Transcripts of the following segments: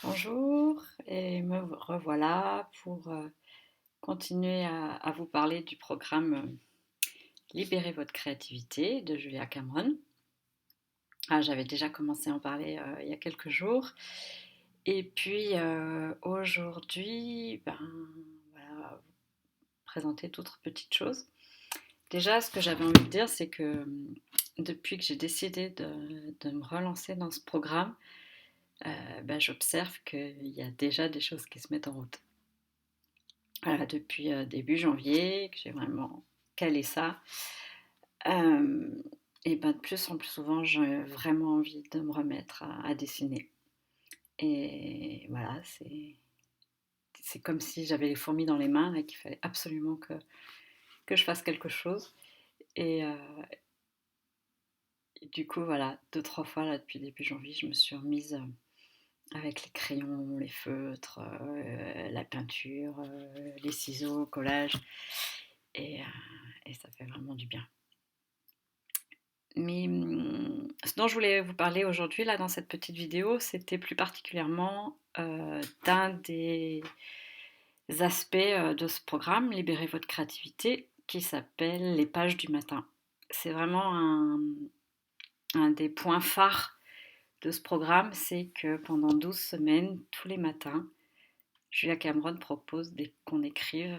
Bonjour, et me revoilà pour continuer à vous parler du programme Libérez votre créativité de Julia Cameron. J'avais déjà commencé à en parler il y a quelques jours. Et puis aujourd'hui, voilà, vous présenter d'autres petites choses. Déjà, ce que j'avais envie de dire, c'est que depuis que j'ai décidé de me relancer dans ce programme, j'observe qu'il y a déjà des choses qui se mettent en route. Voilà, depuis début janvier, que j'ai vraiment calé ça. Euh, et ben de plus en plus souvent, j'ai vraiment envie de me remettre à dessiner. Et voilà, c'est comme si j'avais les fourmis dans les mains et qu'il fallait absolument que je fasse quelque chose. Et, euh, et du coup, voilà, deux, trois fois là, depuis début janvier, je me suis remise avec les crayons, les feutres, la peinture, les ciseaux, collage. Et, euh, et ça fait vraiment du bien. Mais ce dont je voulais vous parler aujourd'hui, là, dans cette petite vidéo, c'était plus particulièrement d'un des aspects de ce programme, Libérez votre créativité, qui s'appelle les pages du matin. C'est vraiment un des points phares de ce programme, c'est que pendant 12 semaines, tous les matins, Julia Cameron propose qu'on écrive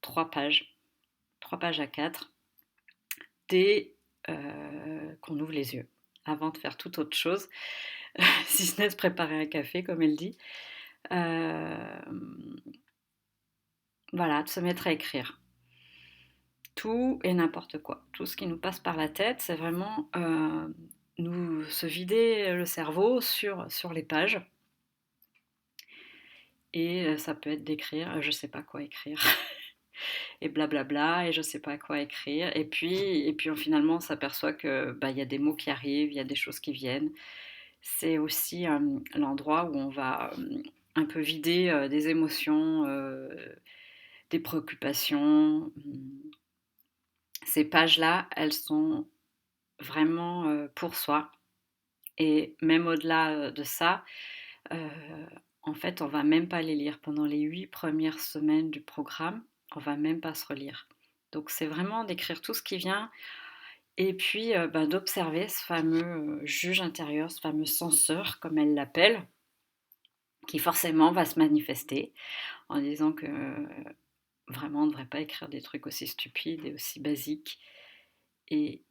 3 pages, 3 pages à 4, dès qu'on ouvre les yeux, avant de faire toute autre chose, si ce n'est se préparer un café, comme elle dit. Euh, voilà, de se mettre à écrire. Tout et n'importe quoi. Tout ce qui nous passe par la tête, c'est vraiment nous se vider le cerveau sur les pages. Et ça peut être d'écrire, je sais pas quoi écrire, et blablabla, et je sais pas quoi écrire. Et puis finalement, on s'aperçoit que y a des mots qui arrivent, il y a des choses qui viennent. C'est aussi l'endroit où on va un peu vider des émotions, des préoccupations. Ces pages-là, elles sont vraiment pour soi. Et même au-delà de ça, euh, en fait, on va même pas les lire. Pendant les 8 premières semaines du programme, on va même pas se relire. Donc c'est vraiment d'écrire tout ce qui vient et puis d'observer ce fameux juge intérieur, ce fameux censeur, comme elle l'appelle, qui forcément va se manifester en disant que vraiment on ne devrait pas écrire des trucs aussi stupides et aussi basiques. Et,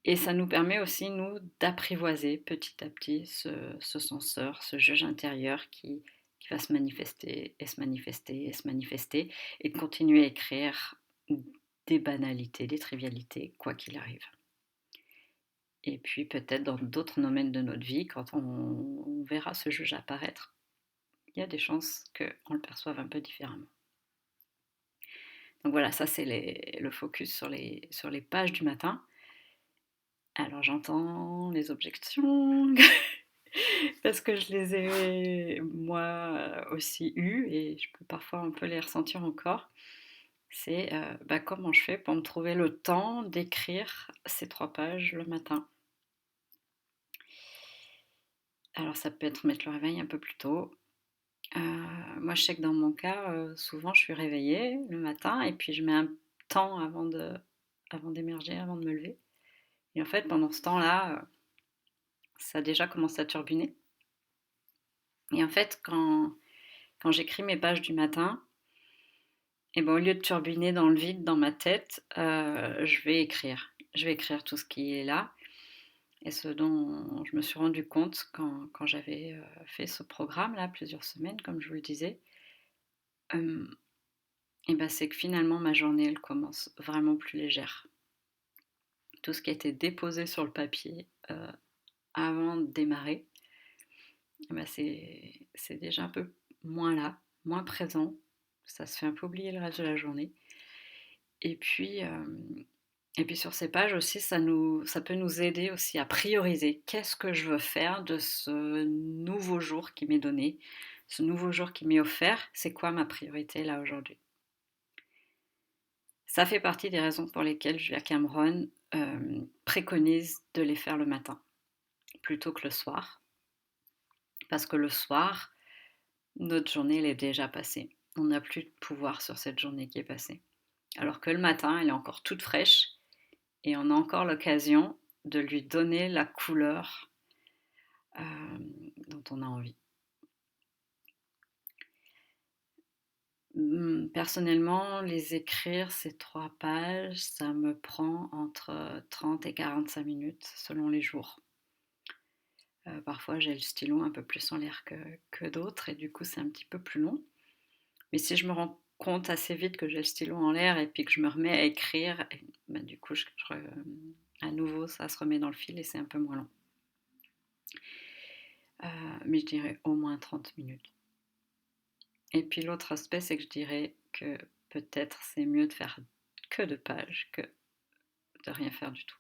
et ça nous permet aussi, nous, d'apprivoiser petit à petit ce censeur, ce juge intérieur qui va se manifester et se manifester et se manifester, et de continuer à écrire des banalités, des trivialités, quoi qu'il arrive. Et puis peut-être dans d'autres domaines de notre vie, quand on verra ce juge apparaître, il y a des chances qu'on le perçoive un peu différemment. Donc voilà, ça c'est le focus sur les pages du matin. Alors j'entends les objections, parce que je les ai moi aussi eues et je peux parfois un peu les ressentir encore. C'est comment je fais pour me trouver le temps d'écrire ces 3 pages le matin. Alors ça peut être mettre le réveil un peu plus tôt. Moi je sais que dans mon cas, souvent je suis réveillée le matin et puis je mets un temps avant d'émerger, avant de me lever. Et en fait pendant ce temps-là, ça a déjà commencé à turbiner. Et en fait quand j'écris mes pages du matin, et ben, au lieu de turbiner dans le vide dans ma tête, je vais écrire. Je vais écrire tout ce qui est là. Et ce dont je me suis rendu compte quand j'avais fait ce programme-là, plusieurs semaines, comme je vous le disais, euh, et ben, c'est que finalement ma journée, elle commence vraiment plus légère. Tout ce qui a été déposé sur le papier avant de démarrer, eh ben, c'est déjà un peu moins là, moins présent. Ça se fait un peu oublier le reste de la journée. Et puis, sur ces pages aussi, ça peut nous aider aussi à prioriser. Qu'est-ce que je veux faire de ce nouveau jour qui m'est donné, ce nouveau jour qui m'est offert? C'est quoi ma priorité là aujourd'hui? Ça fait partie des raisons pour lesquelles Julia Cameron préconise de les faire le matin plutôt que le soir. Parce que le soir, notre journée, elle est déjà passée. On n'a plus de pouvoir sur cette journée qui est passée. Alors que le matin, elle est encore toute fraîche et on a encore l'occasion de lui donner la couleur dont on a envie. Personnellement, les écrire, ces 3 pages, ça me prend entre 30 et 45 minutes selon les jours. Parfois, j'ai le stylo un peu plus en l'air que d'autres et du coup, c'est un petit peu plus long. Mais si je me rends compte assez vite que j'ai le stylo en l'air et puis que je me remets à écrire, bah, du coup, à nouveau, ça se remet dans le fil et c'est un peu moins long. Mais je dirais au moins 30 minutes. Et puis l'autre aspect, c'est que je dirais que peut-être c'est mieux de faire que 2 pages que de rien faire du tout.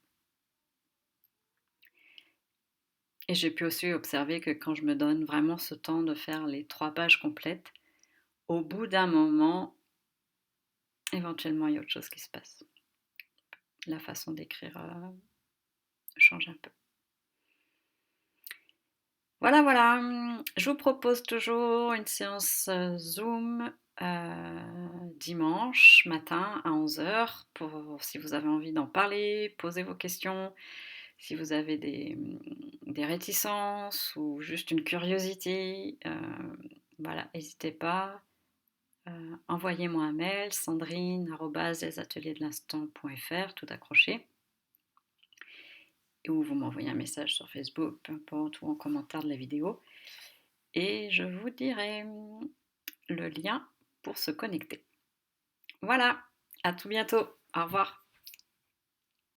Et j'ai pu aussi observer que quand je me donne vraiment ce temps de faire les 3 pages complètes, au bout d'un moment, éventuellement, il y a autre chose qui se passe. La façon d'écrire change un peu. Voilà, voilà. Je vous propose toujours une séance Zoom dimanche matin à 11h pour si vous avez envie d'en parler, poser vos questions, si vous avez des réticences ou juste une curiosité. Voilà, n'hésitez pas. Envoyez-moi un mail, sandrine@lesateliers-de-l'instant.fr, tout accroché. Ou vous m'envoyez un message sur Facebook, peu importe, ou en commentaire de la vidéo. Et je vous dirai le lien pour se connecter. Voilà, à tout bientôt. Au revoir.